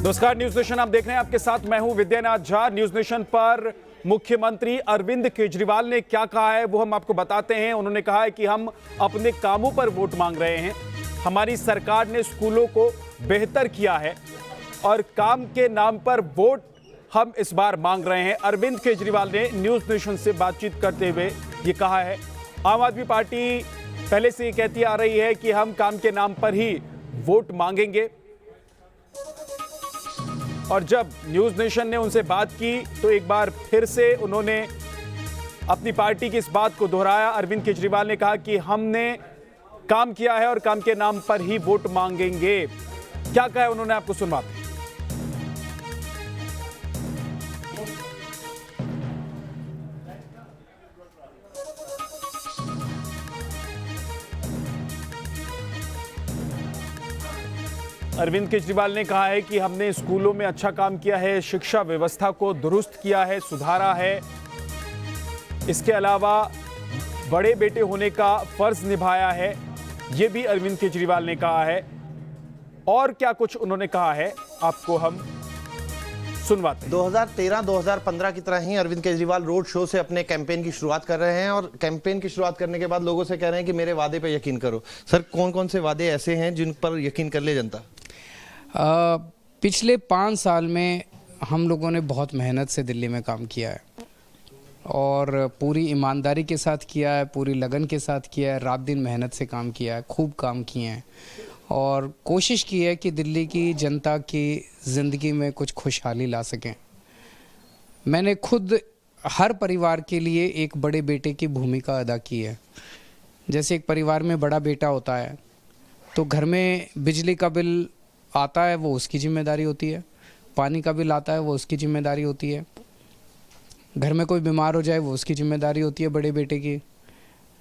नमस्कार, news nation आप देख रहे हैं। आपके साथ मैं हूं विद्यानाथ झा। न्यूज नेशन पर मुख्यमंत्री अरविंद केजरीवाल ने क्या कहा है वो हम आपको बताते हैं। उन्होंने कहा है कि हम अपने कामों पर वोट मांग रहे हैं। हमारी सरकार ने स्कूलों को बेहतर किया है और काम के नाम पर वोट हम इस बार मांग रहे हैं। अरविंद केजरीवाल ने न्यूज नेशन से बातचीत करते हुए ये कहा है। आम आदमी पार्टी पहले से ये कहती आ रही है कि हम काम के नाम पर ही वोट मांगेंगे, और जब न्यूज नेशन ने उनसे बात की तो एक बार फिर से उन्होंने अपनी पार्टी की इस बात को दोहराया। अरविंद केजरीवाल ने कहा कि हमने काम किया है और काम के नाम पर ही वोट मांगेंगे। क्या कहा उन्होंने, आपको सुनवाते हैं। अरविंद केजरीवाल ने कहा है कि हमने स्कूलों में अच्छा काम किया है, शिक्षा व्यवस्था को दुरुस्त किया है, सुधारा है। इसके अलावा बड़े बेटे होने का फर्ज निभाया है, ये भी अरविंद केजरीवाल ने कहा है। और क्या कुछ उन्होंने कहा है आपको हम सुनवाते हैं। 2013-2015 की तरह ही अरविंद केजरीवाल रोड शो से अपने कैंपेन की शुरुआत कर रहे हैं और कैंपेन की शुरुआत करने के बाद लोगों से कह रहे हैं कि मेरे वादे पे यकीन करो। सर, कौन कौन से वादे ऐसे हैं जिन पर यकीन कर ले जनता? पिछले 5 साल में हम लोगों ने बहुत मेहनत से दिल्ली में काम किया है और पूरी ईमानदारी के साथ किया है, पूरी लगन के साथ किया है, रात दिन मेहनत से काम किया है, खूब काम किए हैं और कोशिश की है कि दिल्ली की जनता की ज़िंदगी में कुछ खुशहाली ला सकें। मैंने खुद हर परिवार के लिए एक बड़े बेटे की भूमिका अदा की है। जैसे एक परिवार में बड़ा बेटा होता है तो घर में बिजली का बिल आता है, वो उसकी जिम्मेदारी होती है, पानी का बिल आता है, वो उसकी जिम्मेदारी होती है, घर में कोई बीमार हो जाए वो उसकी जिम्मेदारी होती है बड़े बेटे की,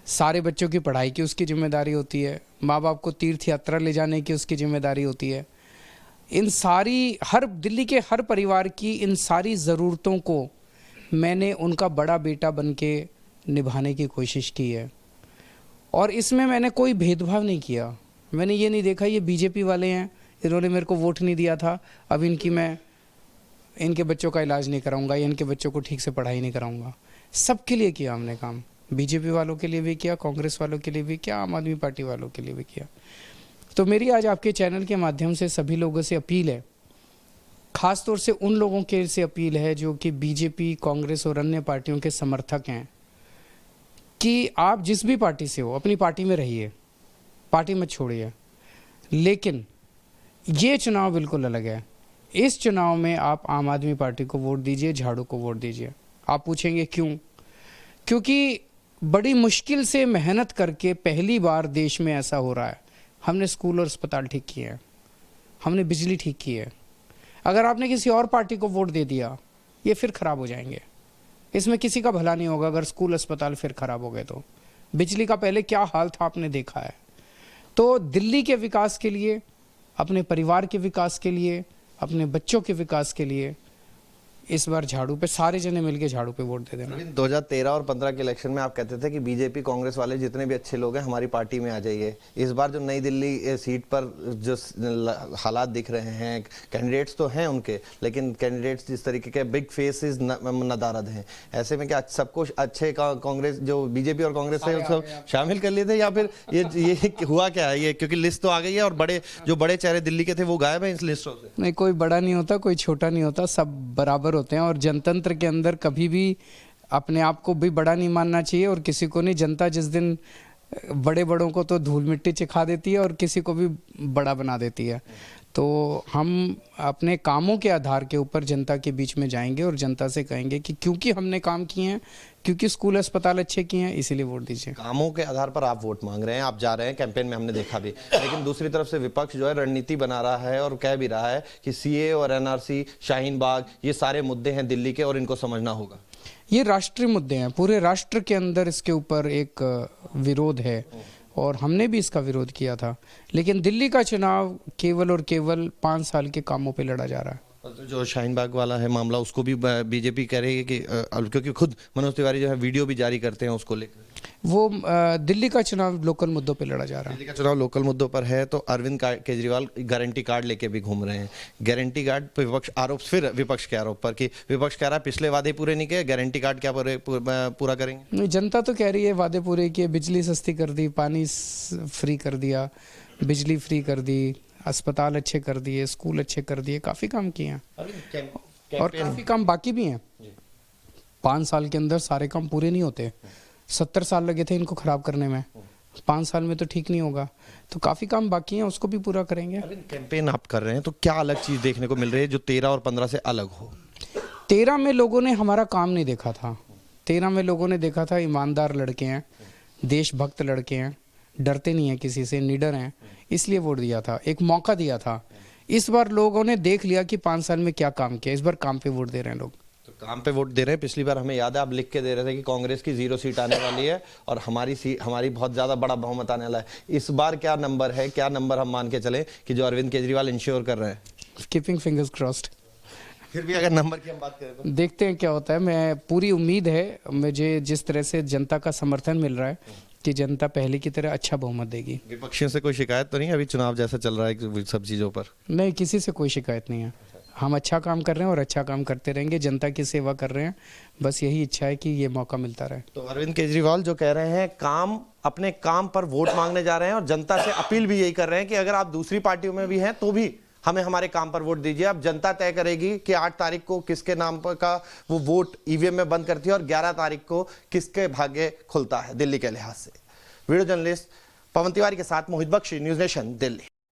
सारे बच्चों की पढ़ाई की उसकी जिम्मेदारी होती है, माँ बाप को तीर्थ यात्रा ले जाने की उसकी जिम्मेदारी होती है। इन सारी दिल्ली के हर परिवार की इन सारी ज़रूरतों को मैंने उनका बड़ा बेटा बन के निभाने की कोशिश की है और इसमें मैंने कोई भेदभाव नहीं किया। मैंने ये नहीं देखा ये बीजेपी वाले हैं, इन्होंने मेरे को वोट नहीं दिया था, अब इनके बच्चों का इलाज नहीं कराऊंगा या इनके बच्चों को ठीक से पढ़ाई नहीं कराऊंगा। सबके लिए किया हमने काम, बीजेपी वालों के लिए भी किया, कांग्रेस वालों के लिए भी किया, आम आदमी पार्टी वालों के लिए भी किया। तो मेरी आज आपके चैनल के माध्यम से सभी लोगों से अपील है, ख़ास तौर से उन लोगों के से अपील है जो कि बीजेपी, कांग्रेस और अन्य पार्टियों के समर्थक हैं, कि आप जिस भी पार्टी से हो अपनी पार्टी में रहिए, पार्टी मत छोड़िए, लेकिन ये चुनाव बिल्कुल अलग है। इस चुनाव में आप आम आदमी पार्टी को वोट दीजिए, झाड़ू को वोट दीजिए। आप पूछेंगे क्यों? क्योंकि बड़ी मुश्किल से मेहनत करके पहली बार देश में ऐसा हो रहा है। हमने स्कूल और अस्पताल ठीक किए हैं, हमने बिजली ठीक की है। अगर आपने किसी और पार्टी को वोट दे दिया, ये फिर ख़राब हो जाएंगे। इसमें किसी का भला नहीं होगा अगर स्कूल अस्पताल फिर ख़राब हो गए तो। बिजली का पहले क्या हाल था आपने देखा है। तो दिल्ली के विकास के लिए, अपने परिवार के विकास के लिए, अपने बच्चों के विकास के लिए इस बार झाड़ू पे सारे जने मिलके झाड़ू पे वोट दे देना। 2013 और 15 के इलेक्शन में आप कहते थे कि बीजेपी कांग्रेस वाले जितने भी अच्छे लोग हैं हमारी पार्टी में आ जाइए। इस बार जो नई दिल्ली सीट पर जो हालात दिख रहे हैं, कैंडिडेट्स तो हैं उनके, लेकिन कैंडिडेट्स जिस तरीके के बिग फेसेस नदारद हैं, ऐसे में क्या सबको अच्छे कांग्रेस जो बीजेपी और कांग्रेस से सब शामिल कर लिए थे या फिर ये हुआ क्या है? ये क्योंकि लिस्ट तो आ गई है और बड़े चेहरे दिल्ली के थे वो गायब हैं इस लिस्टों से। नहीं, कोई बड़ा नहीं होता, कोई छोटा नहीं होता, सब बराबर होते हैं और जनतंत्र के अंदर कभी भी अपने आप को भी बड़ा नहीं मानना चाहिए और किसी को नहीं। जनता जिस दिन बड़ों को तो धूल मिट्टी चिखा देती है और किसी को भी बड़ा बना देती है। तो हम अपने कामों के आधार के ऊपर जनता के बीच में जाएंगे और जनता से कहेंगे कि क्योंकि हमने काम किए हैं, क्योंकि स्कूल अस्पताल अच्छे किए हैं, इसीलिए वोट दीजिए। कामों के आधार पर आप वोट मांग रहे हैं, आप जा रहे हैं कैंपेन में, हमने देखा भी। लेकिन दूसरी तरफ से विपक्ष जो है रणनीति बना रहा है और कह भी रहा है कि सीए और एनआरसी, शाहीन बाग, ये सारे मुद्दे हैं दिल्ली के और इनको समझना होगा। ये राष्ट्रीय मुद्दे हैं, पूरे राष्ट्र के अंदर इसके ऊपर एक विरोध है और हमने भी इसका विरोध किया था। लेकिन दिल्ली का चुनाव केवल और केवल 5 साल के कामों पे लड़ा जा रहा है। तो जो शाहीन बाग वाला है मामला, उसको भी बीजेपी कह रही है कि क्योंकि खुद मनोज तिवारी जो है वीडियो भी जारी करते हैं उसको लेकर। वो दिल्ली का चुनाव लोकल मुद्दों पे लड़ा जा रहा है। दिल्ली का चुनाव लोकल मुद्दों पर है तो अरविंद केजरीवाल गारंटी कार्ड लेके भी घूम रहे हैं। गारंटी कार्ड पे विपक्ष आरोप, फिर विपक्ष के आरोप पर कि विपक्ष कह रहा है पिछले वादे पूरे नहीं किए, गारंटी कार्ड क्या पूरा करेंगे? नहीं, जनता तो कह रही है वादे पूरे किए, बिजली सस्ती कर दी, पानी फ्री कर दिया, बिजली फ्री कर दी, अस्पताल अच्छे कर दिए, स्कूल अच्छे कर दिए, काफ़ी काम किए हैं और काफ़ी काम बाकी भी हैं। 5 साल के अंदर सारे काम पूरे नहीं होते। 70 साल लगे थे इनको खराब करने में, 5 साल में तो ठीक नहीं होगा, तो काफ़ी काम बाकी हैं, उसको भी पूरा करेंगे। कैंपेन आप कर रहे हैं तो क्या अलग चीज़ देखने को मिल रही है जो 13 और 15 से अलग हो? 13 में लोगों ने हमारा काम नहीं देखा था। 13 में लोगों ने देखा था ईमानदार लड़के हैं, देशभक्त लड़के हैं, डरते नहीं हैं किसी से, निडर हैं, इसलिए वोट दिया था, एक मौका दिया था। इस बार लोगों ने देख लिया कि 5 साल में क्या काम किया, इस बार काम पे वोट दे रहे हैं लोग। तो काम पे वोट दे रहे हैं। पिछली बार हमें याद है आप लिख के दे रहे थे कि कांग्रेस की 0 सीट आने वाली है और हमारी बहुत ज़्यादा बड़ा बहुमत आने वाला है। इस बार क्या नंबर है, क्या नंबर हम मान के चले कि जो अरविंद केजरीवाल इंश्योर कर रहे हैं? Keeping fingers crossed. फिर भी अगर नंबर की हम बात करें तो देखते हैं क्या होता है। मैं पूरी उम्मीद है, मुझे जिस तरह से जनता का समर्थन मिल रहा है कि जनता पहले की तरह अच्छा बहुमत देगी। विपक्षियों से कोई शिकायत तो नहीं अभी चुनाव जैसा चल रहा है सब चीज़ों पर? नहीं, किसी से कोई शिकायत नहीं है। हम अच्छा काम कर रहे हैं और अच्छा काम करते रहेंगे, जनता की सेवा कर रहे हैं, बस यही इच्छा है कि ये मौका मिलता रहे। तो अरविंद केजरीवाल जो कह रहे हैं अपने काम पर वोट मांगने जा रहे हैं और जनता से अपील भी यही कर रहे हैं कि अगर आप दूसरी पार्टियों में भी हैं तो भी हमें हमारे काम पर वोट दीजिए। अब जनता तय करेगी कि 8 तारीख को किसके नाम पर का वो वोट ईवीएम में बंद करती है और 11 तारीख को किसके भाग्य खुलता है दिल्ली के लिहाज से। वीडियो जर्नलिस्ट पवन तिवारी के साथ मोहित बख्शी, न्यूज़ नेशन, दिल्ली।